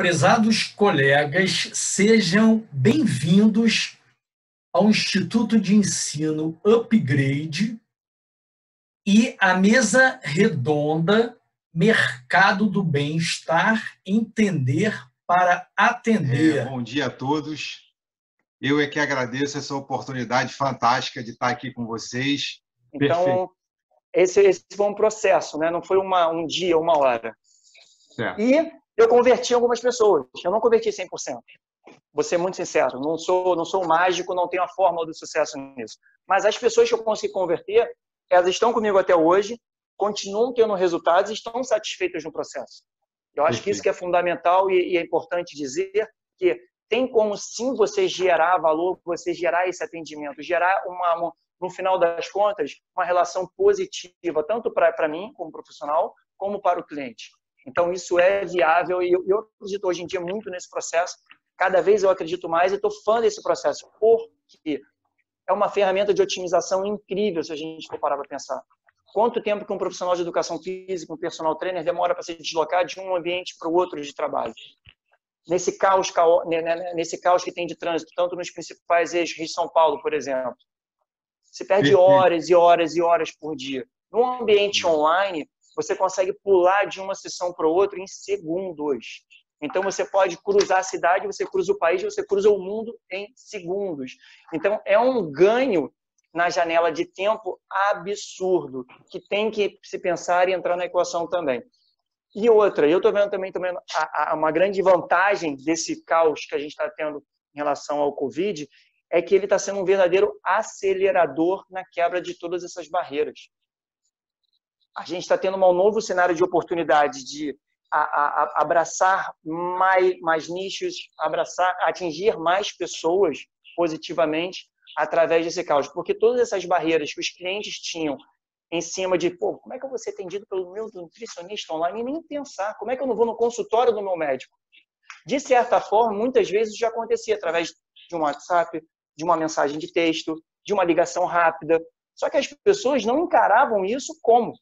Prezados colegas, sejam bem-vindos ao Instituto de Ensino Upgrade e à mesa redonda Mercado do Bem-Estar, Entender para Atender. Bom dia a todos. Eu é que agradeço essa oportunidade fantástica de estar aqui com vocês. Então, esse foi um processo, né? Não foi um dia, uma hora. Certo. E eu converti algumas pessoas. Eu não converti 100%. Vou ser muito sincero. Não sou mágico, não tenho a fórmula do sucesso nisso. Mas as pessoas que eu consegui converter, elas estão comigo até hoje, continuam tendo resultados e estão satisfeitas no processo. Eu acho que isso que é fundamental e é importante dizer que tem como sim você gerar valor, você gerar esse atendimento, gerar no final das contas, uma relação positiva, tanto para mim como profissional, como para o cliente. Então, isso é viável e eu acredito hoje em dia muito nesse processo. Cada vez eu acredito mais e estou fã desse processo, porque é uma ferramenta de otimização incrível, se a gente for parar para pensar. Quanto tempo que um profissional de educação física, um personal trainer, demora para se deslocar de um ambiente para o outro de trabalho? Nesse caos que tem de trânsito, tanto nos principais eixos, Rio e São Paulo, por exemplo. Se perde horas e horas e horas por dia. Num ambiente online, você consegue pular de uma sessão para outra em segundos. Então, você pode cruzar a cidade, você cruza o país, você cruza o mundo em segundos. Então, é um ganho na janela de tempo absurdo, que tem que se pensar e entrar na equação também. E outra, eu estou vendo também uma grande vantagem desse caos que a gente está tendo em relação ao Covid, é que ele está sendo um verdadeiro acelerador na quebra de todas essas barreiras. A gente está tendo um novo cenário de oportunidade de abraçar mais nichos, atingir mais pessoas positivamente através desse caos. Porque todas essas barreiras que os clientes tinham em cima de, como é que eu vou ser atendido pelo meu nutricionista online? E nem pensar, como é que eu não vou no consultório do meu médico? De certa forma, muitas vezes já acontecia através de um WhatsApp, de uma mensagem de texto, de uma ligação rápida. Só que as pessoas não encaravam isso como.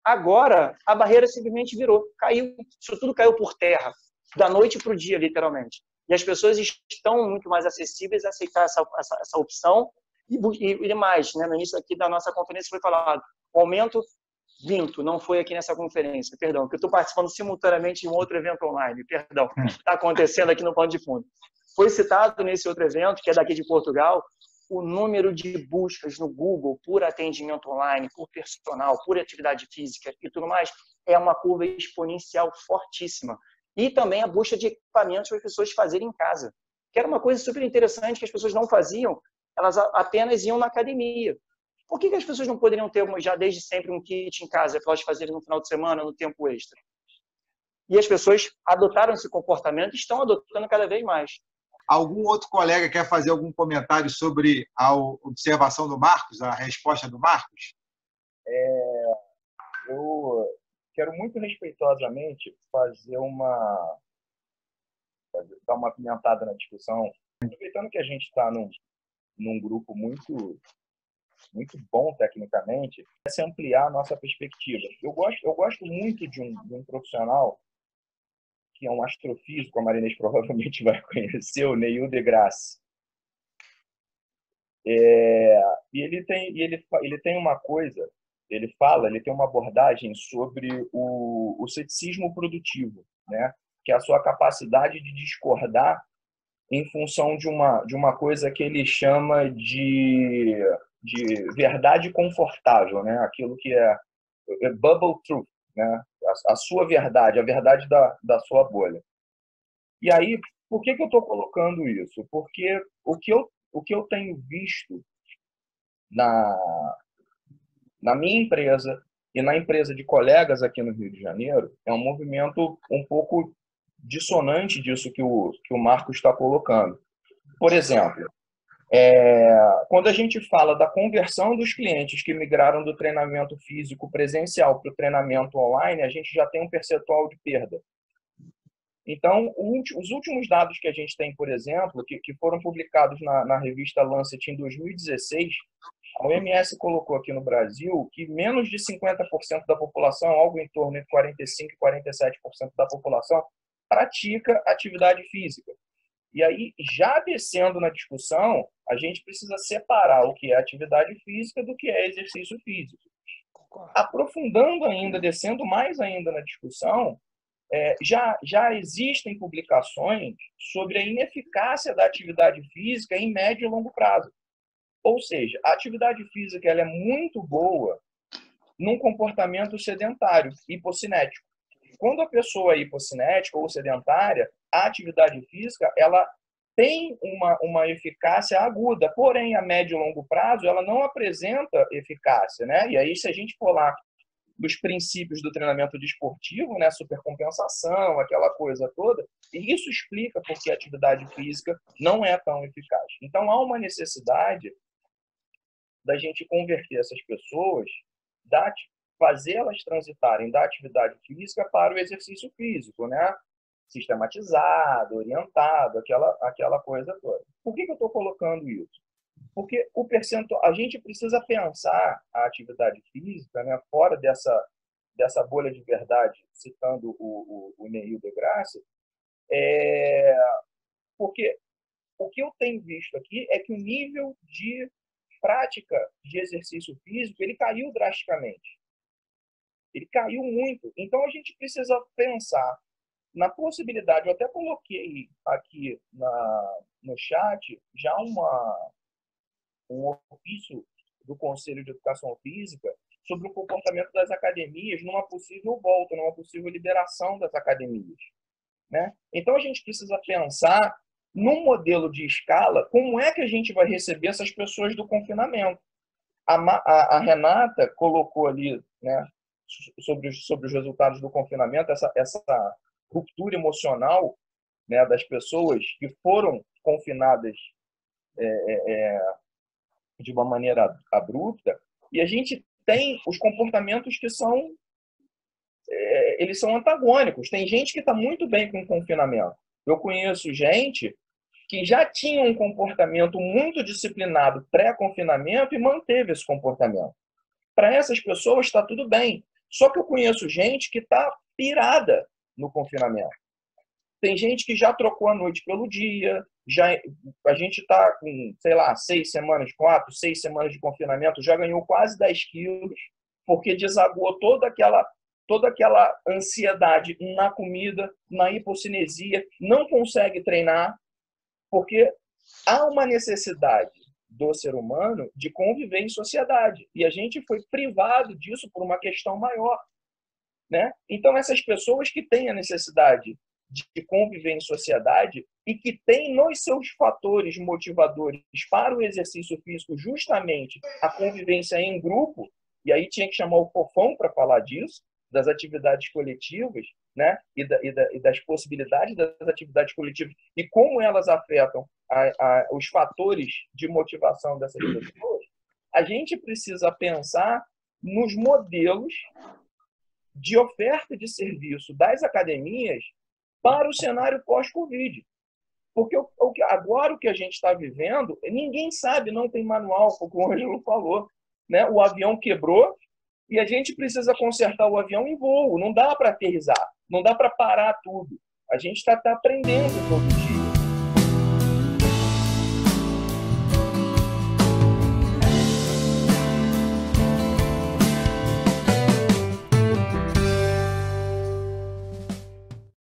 Agora, a barreira simplesmente virou, caiu. Isso tudo caiu por terra, da noite para o dia, literalmente. E as pessoas estão muito mais acessíveis a aceitar essa opção. E mais, né? No início aqui da nossa conferência foi falado, o aumento não foi aqui nessa conferência, perdão, que eu estou participando simultaneamente de um outro evento online, perdão, está acontecendo aqui no pano de fundo. Foi citado nesse outro evento, que é daqui de Portugal, o número de buscas no Google por atendimento online, por personal, por atividade física e tudo mais, é uma curva exponencial fortíssima. E também a busca de equipamentos para as pessoas fazerem em casa, que era uma coisa super interessante que as pessoas não faziam, elas apenas iam na academia. Por que as pessoas não poderiam ter já desde sempre um kit em casa para elas fazerem no final de semana, no tempo extra? E as pessoas adotaram esse comportamento e estão adotando cada vez mais. Algum outro colega quer fazer algum comentário sobre a observação do Marcos, a resposta do Marcos? Eu quero muito respeitosamente dar uma pimentada na discussão, aproveitando que a gente está num grupo muito bom tecnicamente, é se ampliar a nossa perspectiva. Eu gosto muito de um profissional que é um astrofísico, a Marinês provavelmente vai conhecer, o Neil deGrasse. E ele tem uma coisa, ele tem uma abordagem sobre o ceticismo produtivo, né? Que é a sua capacidade de discordar em função de uma coisa que ele chama de verdade confortável, né? Aquilo que é bubble truth, né? A sua verdade, a verdade da sua bolha. E aí, por que eu estou colocando isso? Porque o que eu tenho visto na minha empresa e na empresa de colegas aqui no Rio de Janeiro é um movimento um pouco dissonante disso que o Marcos está colocando. Por exemplo, quando a gente fala da conversão dos clientes que migraram do treinamento físico presencial para o treinamento online, a gente já tem um percentual de perda. Então, os últimos dados que a gente tem, por exemplo, que foram publicados na revista Lancet em 2016, a OMS colocou aqui no Brasil que menos de 50% da população, algo em torno de 45% e 47% da população, pratica atividade física. E aí, já descendo na discussão, a gente precisa separar o que é atividade física do que é exercício físico. Aprofundando ainda, descendo mais ainda na discussão, já existem publicações sobre a ineficácia da atividade física em médio e longo prazo. Ou seja, a atividade física ela é muito boa num comportamento sedentário, hipocinético. Quando a pessoa é hipocinética ou sedentária, a atividade física ela tem uma eficácia aguda, porém, a médio e longo prazo, ela não apresenta eficácia, né? E aí, se a gente for lá dos princípios do treinamento desportivo, né, supercompensação, aquela coisa toda, e isso explica por que a atividade física não é tão eficaz. Então, há uma necessidade da gente converter essas pessoas, fazê-las transitarem da atividade física para o exercício físico, né? Sistematizado, orientado, aquela coisa toda. Por que eu estou colocando isso? Porque o percentual, a gente precisa pensar a atividade física, né, fora dessa bolha de verdade, citando o Neil deGrasse, porque o que eu tenho visto aqui é que o nível de prática de exercício físico ele caiu drasticamente. Ele caiu muito. Então, a gente precisa pensar na possibilidade, eu até coloquei aqui no chat, já um ofício do Conselho de Educação Física sobre o comportamento das academias numa possível volta, numa possível liberação das academias, né? Então, a gente precisa pensar num modelo de escala, como é que a gente vai receber essas pessoas do confinamento. A Renata colocou ali, né, sobre os resultados do confinamento, essa ruptura emocional, né, das pessoas que foram confinadas de uma maneira abrupta, e a gente tem os comportamentos que eles são antagônicos. Tem gente que está muito bem com o confinamento. Eu conheço gente que já tinha um comportamento muito disciplinado pré-confinamento e manteve esse comportamento. Para essas pessoas está tudo bem. Só que eu conheço gente que está pirada no confinamento. Tem gente que já trocou a noite pelo dia, a gente está com, sei lá, 6 semanas de confinamento, já ganhou quase 10 quilos, porque desagou toda aquela ansiedade na comida, na hipocinesia, não consegue treinar, porque há uma necessidade do ser humano de conviver em sociedade. E a gente foi privado disso por uma questão maior, né? Então, essas pessoas que têm a necessidade de conviver em sociedade e que têm nos seus fatores motivadores para o exercício físico justamente a convivência em grupo, e aí tinha que chamar o Fofão para falar disso, das atividades coletivas, né? E das possibilidades das atividades coletivas e como elas afetam os fatores de motivação dessas pessoas, a gente precisa pensar nos modelos de oferta de serviço das academias para o cenário pós-Covid. Porque agora o que a gente está vivendo, ninguém sabe, não tem manual, como o Ângelo falou, né? O avião quebrou e a gente precisa consertar o avião em voo. Não dá para aterrissar, não dá para parar tudo. A gente está aprendendo todo dia.